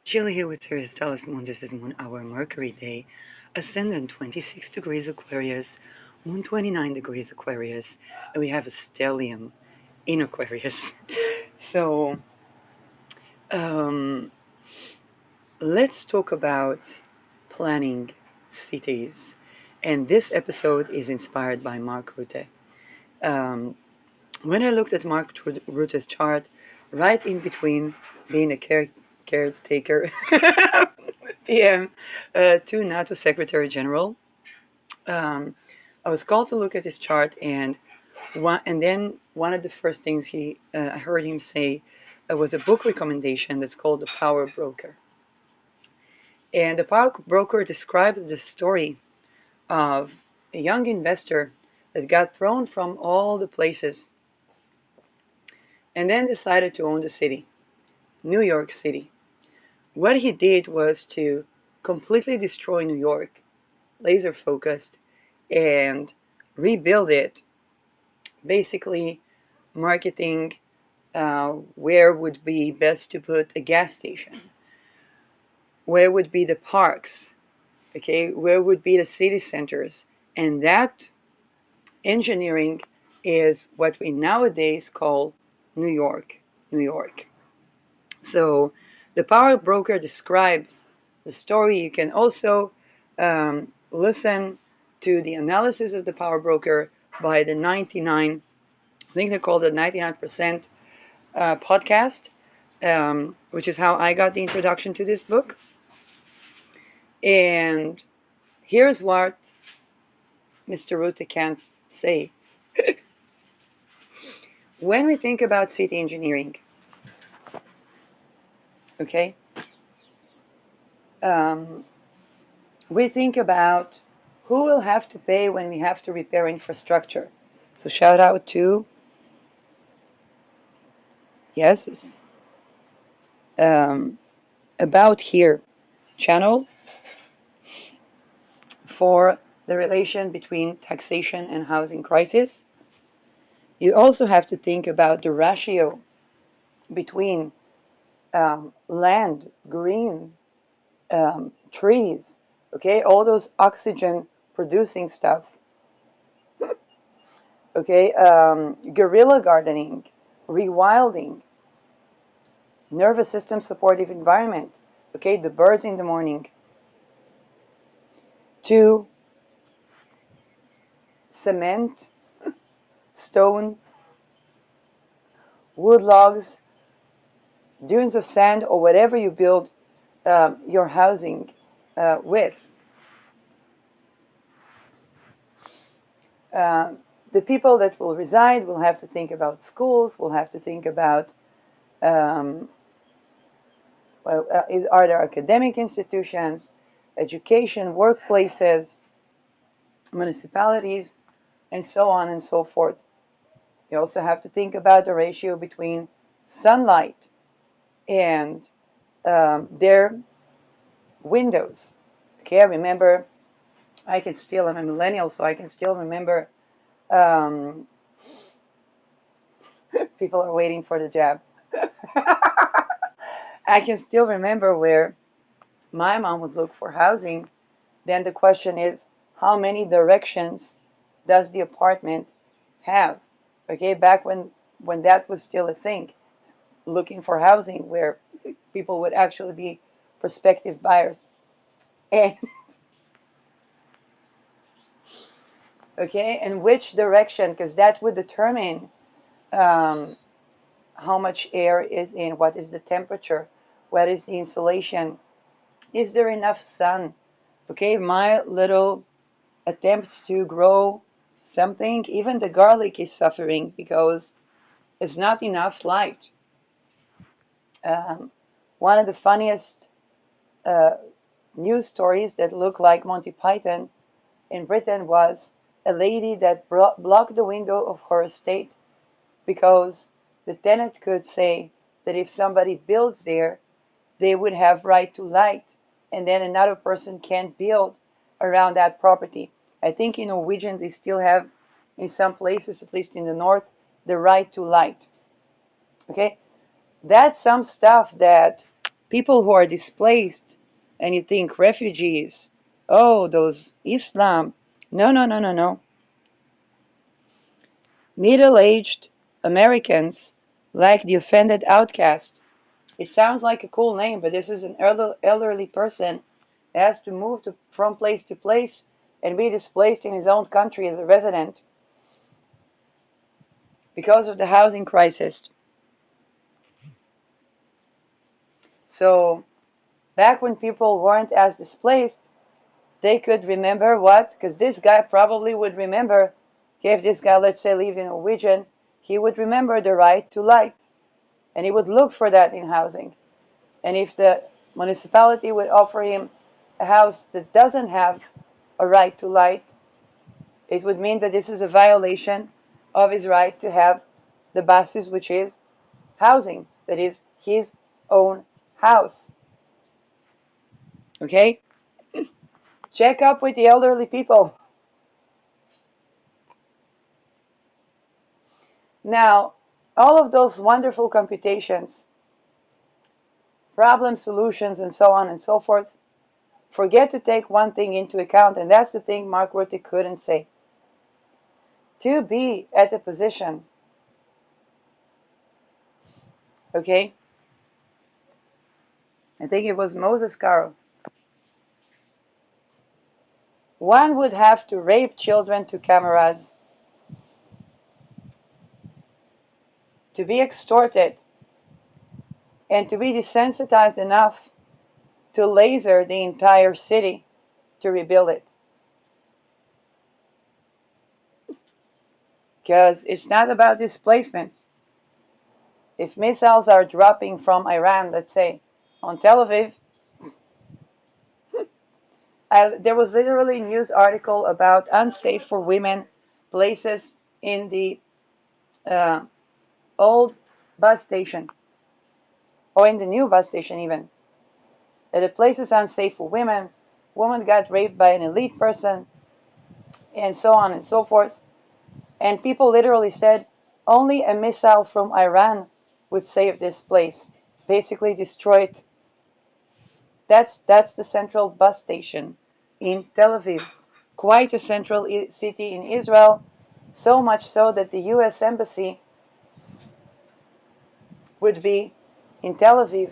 Sheila here with Sirius Talis Moon. This is Moon Hour Mercury Day. Ascendant 26 degrees Aquarius, Moon 29 degrees Aquarius, and we have a stellium in Aquarius. So, um, let's talk about planning cities. And this episode is inspired by Mark Rutte. Um, when I looked at Mark Rutte's chart, right in between being a caretaker PM to NATO Secretary General, I was called to look at his chart, and then one of the first things I heard him say was a book recommendation that's called The Power Broker. And The Power Broker describes the story of a young investor that got thrown from all the places and then decided to own the city, New York City. What he did was to completely destroy New York, laser focused, and rebuild it, basically marketing where would be best to put a gas station, where would be the parks, okay, where would be the city centers. And that engineering is what we nowadays call New York, New York. So the Power Broker describes the story. You can also listen to the analysis of the Power Broker by the 99, I think they call it 99% podcast, which is how I got the introduction to this book. And here's what Mr. Rutte can't say. When we think about city engineering, okay, we think about who will have to pay when we have to repair infrastructure. So shout out to yes, About Here channel for the relation between taxation and housing crisis. You also have to think about the ratio between land, green, trees, okay, all those oxygen producing stuff, okay, guerrilla gardening, rewilding, nervous system supportive environment, okay, the birds in the morning, to cement, stone, wood logs, dunes of sand, or whatever you build your housing with. The people that will reside will have to think about schools, will have to think about are there academic institutions, education, workplaces, municipalities, and so on and so forth. You also have to think about the ratio between sunlight and their windows. Okay, I remember, I'm a millennial, so I can still remember, people are waiting for the jab. I can still remember where my mom would look for housing. Then the question is, how many directions does the apartment have? Okay, back when that was still a thing, looking for housing where people would actually be prospective buyers. And okay, and which direction, because that would determine how much air is in, what is the temperature, what is the insulation, is there enough sun? Okay, my little attempt to grow something, even the garlic is suffering because it's not enough light. One of the funniest news stories that look like Monty Python in Britain was a lady that blocked the window of her estate because the tenant could say that if somebody builds there, they would have right to light, and then another person can't build around that property. I think in Norwegian they still have, in some places, at least in the north, the right to light. Okay, that's some stuff that People who are displaced, and you think refugees, oh, those Islam. No, no, no, no, no. Middle-aged Americans like the offended outcast. It sounds like a cool name, but this is an elderly person that has to move from place to place and be displaced in his own country as a resident because of the housing crisis. So back when people weren't as displaced, they could remember what? Because this guy probably would remember, if this guy, let's say, lived in Norwegian, he would remember the right to light. And he would look for that in housing. And if the municipality would offer him a house that doesn't have a right to light, it would mean that this is a violation of his right to have the basis, which is housing, that is his own house. Okay? Check up with the elderly people. Now, all of those wonderful computations, problem solutions, and so on and so forth, forget to take one thing into account, and that's the thing Mark Rutte couldn't say. To be at a position, okay? I think it was Moses Caro. One would have to rape children to cameras, to be extorted, and to be desensitized enough to laser the entire city to rebuild it. Because it's not about displacements. If missiles are dropping from Iran, let's say, on Tel Aviv, there was literally a news article about unsafe for women places in the old bus station, or in the new bus station even. That the place is unsafe for women, woman got raped by an elite person, and so on and so forth. And people literally said only a missile from Iran would save this place. Basically destroy it. That's the central bus station in Tel Aviv. Quite a central city in Israel, so much so that the US Embassy would be in Tel Aviv.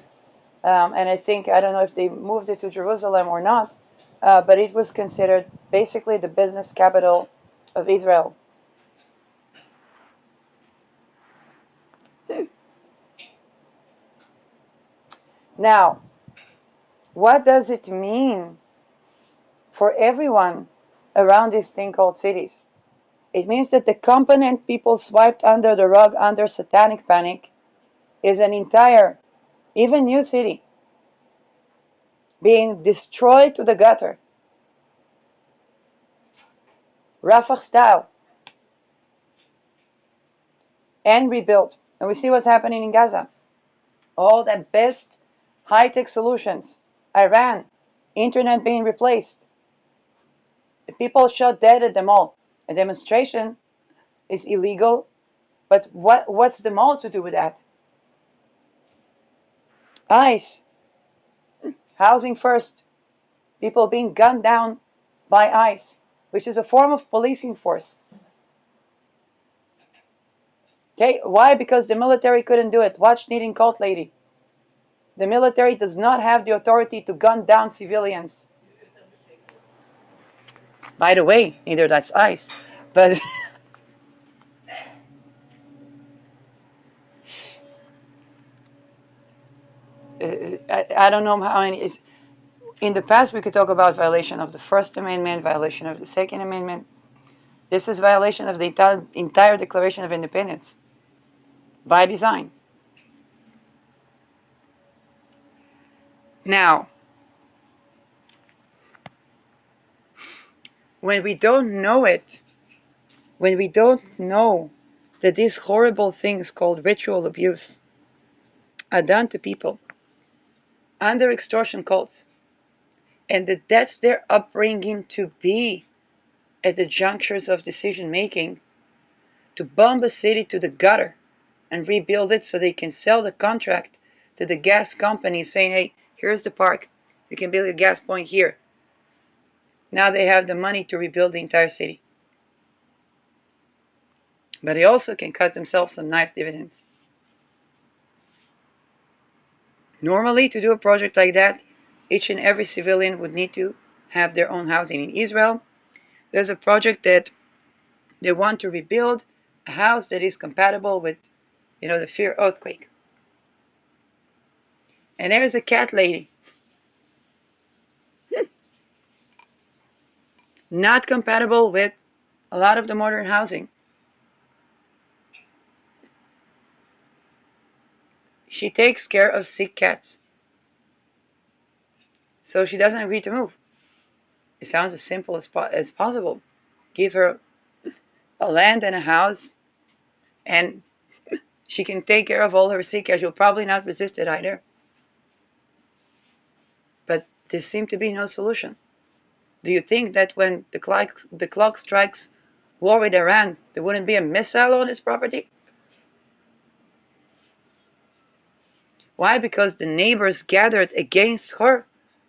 And I think, I don't know if they moved it to Jerusalem or not, but it was considered basically the business capital of Israel. Now, what does it mean for everyone around this thing called cities? It means that the component people swiped under the rug under satanic panic is an entire, even new city, being destroyed to the gutter. Rafah style. And rebuilt. And we see what's happening in Gaza. All the best high-tech solutions. Iran, internet being replaced. The people shot dead at the mall. A demonstration is illegal, but what's the mall to do with that? ICE, housing first. People being gunned down by ICE, which is a form of policing force. Okay, why? Because the military couldn't do it. Watch Kneading Cult Lady. The military does not have the authority to gun down civilians. By the way, neither does ICE. But I don't know how many. In the past, we could talk about violation of the First Amendment, violation of the Second Amendment. This is violation of the entire Declaration of Independence by design. Now, when we don't know it, when we don't know that these horrible things called ritual abuse are done to people under extortion cults, and that that's their upbringing to be at the junctures of decision making, to bomb a city to the gutter and rebuild it so they can sell the contract to the gas companies saying, hey, here's the park. You can build a gas point here. Now they have the money to rebuild the entire city. But they also can cut themselves some nice dividends. Normally, to do a project like that, each and every civilian would need to have their own housing. In Israel, there's a project that they want to rebuild a house that is compatible with, the fear earthquake. And there's a cat lady. Not compatible with a lot of the modern housing. She takes care of sick cats. So she doesn't agree to move. It sounds as simple as possible. Give her a land and a house, and she can take care of all her sick cats. She'll probably not resist it either. But there seems to be no solution. Do you think that when the clock strikes war with Iran, there wouldn't be a missile on its property? Why? Because the neighbors gathered against her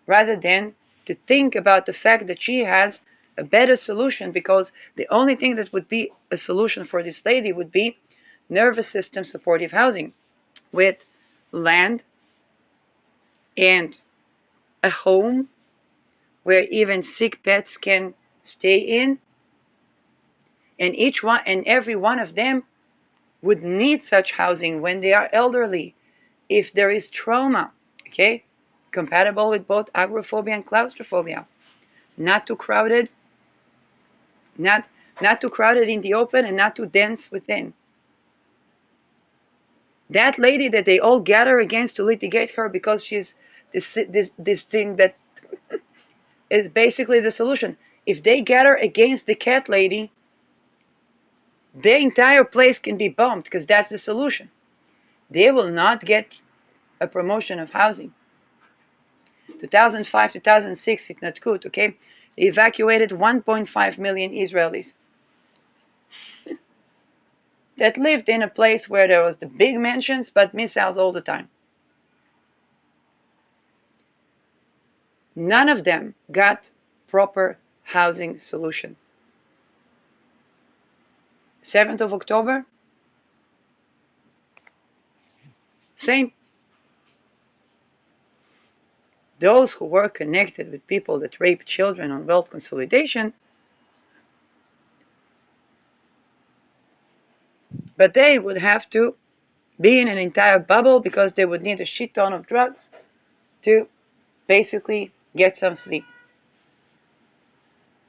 rather than to think about the fact that she has a better solution, because the only thing that would be a solution for this lady would be nervous system supportive housing with land and a home where even sick pets can stay in, and each one and every one of them would need such housing when they are elderly, if there is trauma, okay, compatible with both agoraphobia and claustrophobia, not too crowded, not too crowded in the open and not too dense within. That lady that they all gather against to litigate her because she's this thing that is basically the solution. If they gather against the cat lady, the entire place can be bombed because that's the solution. They will not get a promotion of housing. 2005, 2006, it's not good, okay? They evacuated 1.5 million Israelis that lived in a place where there was the big mansions but missiles all the time. None of them got proper housing solution. 7th of October, same. Those who were connected with people that rape children on wealth consolidation, but they would have to be in an entire bubble because they would need a shit ton of drugs to basically get some sleep.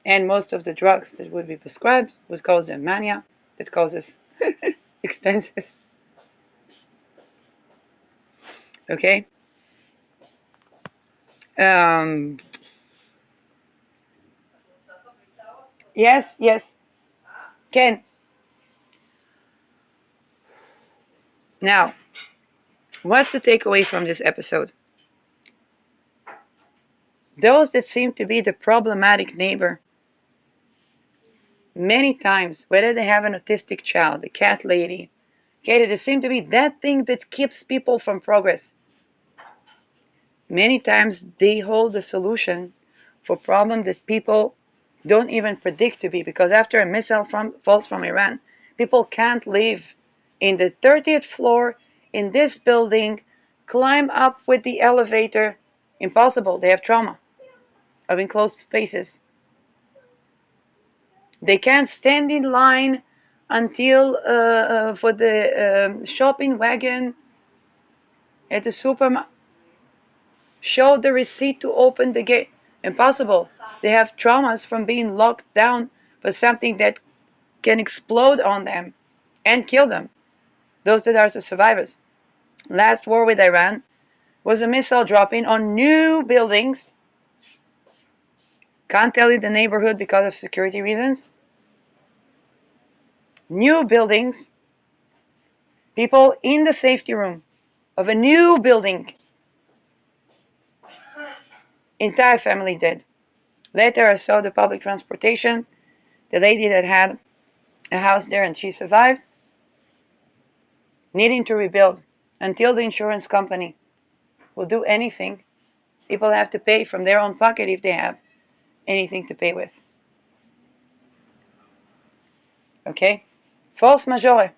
And most of the drugs that would be prescribed would cause them mania, that causes expenses. Okay? Yes. Ken. Now, what's the takeaway from this episode? Those that seem to be the problematic neighbor, many times, whether they have an autistic child, a cat lady, okay, they seem to be that thing that keeps people from progress. Many times they hold the solution for problems that people don't even predict to be, because after a missile falls from Iran, people can't live in the 30th floor in this building, climb up with the elevator. Impossible. They have trauma of enclosed spaces. They can't stand in line until for the shopping wagon at the supermarket. Show the receipt to open the gate. Impossible. They have traumas from being locked down for something that can explode on them and kill them. Those that are the survivors. Last war with Iran was a missile dropping on new buildings. Can't tell you the neighborhood because of security reasons. New buildings. People in the safety room of a new building. Entire family dead. Later I saw the public transportation. The lady that had a house there and she survived, needing to rebuild until the insurance company will do anything. People have to pay from their own pocket if they have anything to pay with. Okay? Force majeure.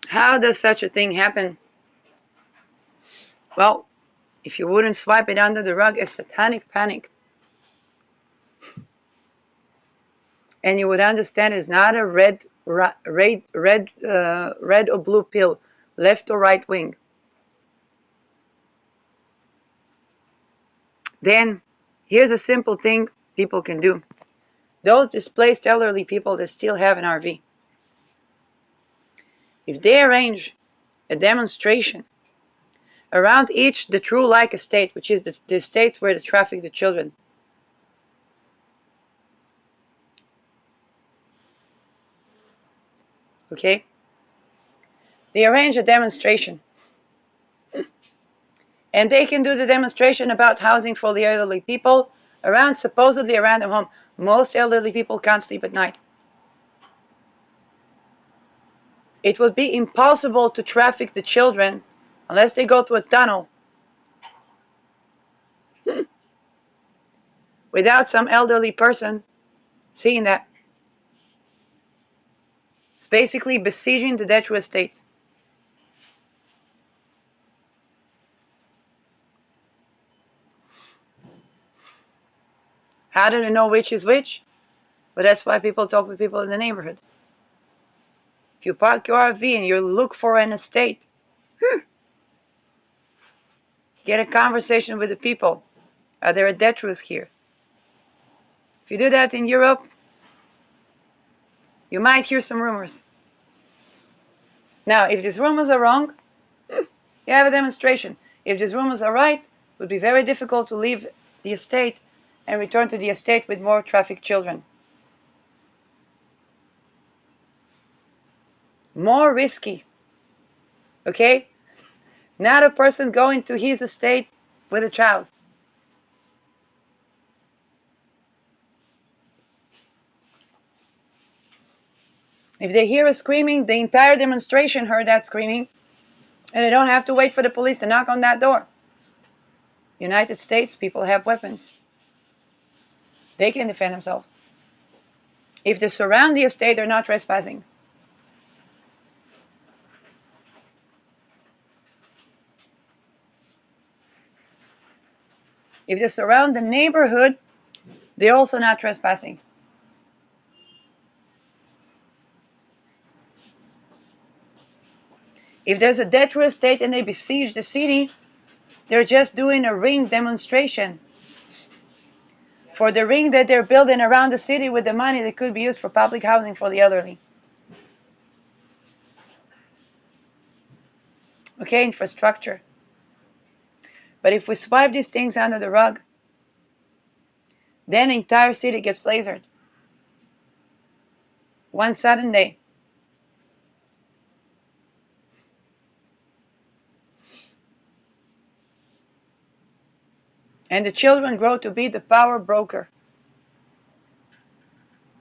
How does such a thing happen? Well, if you wouldn't swipe it under the rug as satanic panic, and you would understand it's not a red or blue pill, left or right wing, then here's a simple thing people can do. Those displaced elderly people that still have an RV, if they arrange a demonstration around each the true like estate, which is the estates where they traffic the children, okay, they arrange a demonstration, and they can do the demonstration about housing for the elderly people around, supposedly around their home. Most elderly people can't sleep at night. It would be impossible to traffic the children unless they go through a tunnel without some elderly person seeing that. It's basically besieging the dead true estates. How do they know which is which? But that's why people talk with people in the neighborhood. If you park your RV and you look for an estate, get a conversation with the people. Are there a dead truth here? If you do that in Europe, you might hear some rumors. Now, if these rumors are wrong, you have a demonstration. If these rumors are right, it would be very difficult to leave the estate and return to the estate with more trafficked children. More risky. Okay? Not a person going to his estate with a child. If they hear a screaming, the entire demonstration heard that screaming, and they don't have to wait for the police to knock on that door. United States, people have weapons. They can defend themselves. If they surround the estate, they're not trespassing. If they surround the neighborhood, they're also not trespassing. If there's a dead true estate and they besiege the city, they're just doing a ring demonstration for the ring that they're building around the city with the money that could be used for public housing for the elderly. Okay, infrastructure. But if we swipe these things under the rug, then the entire city gets lasered. One sudden day. And the children grow to be the power broker.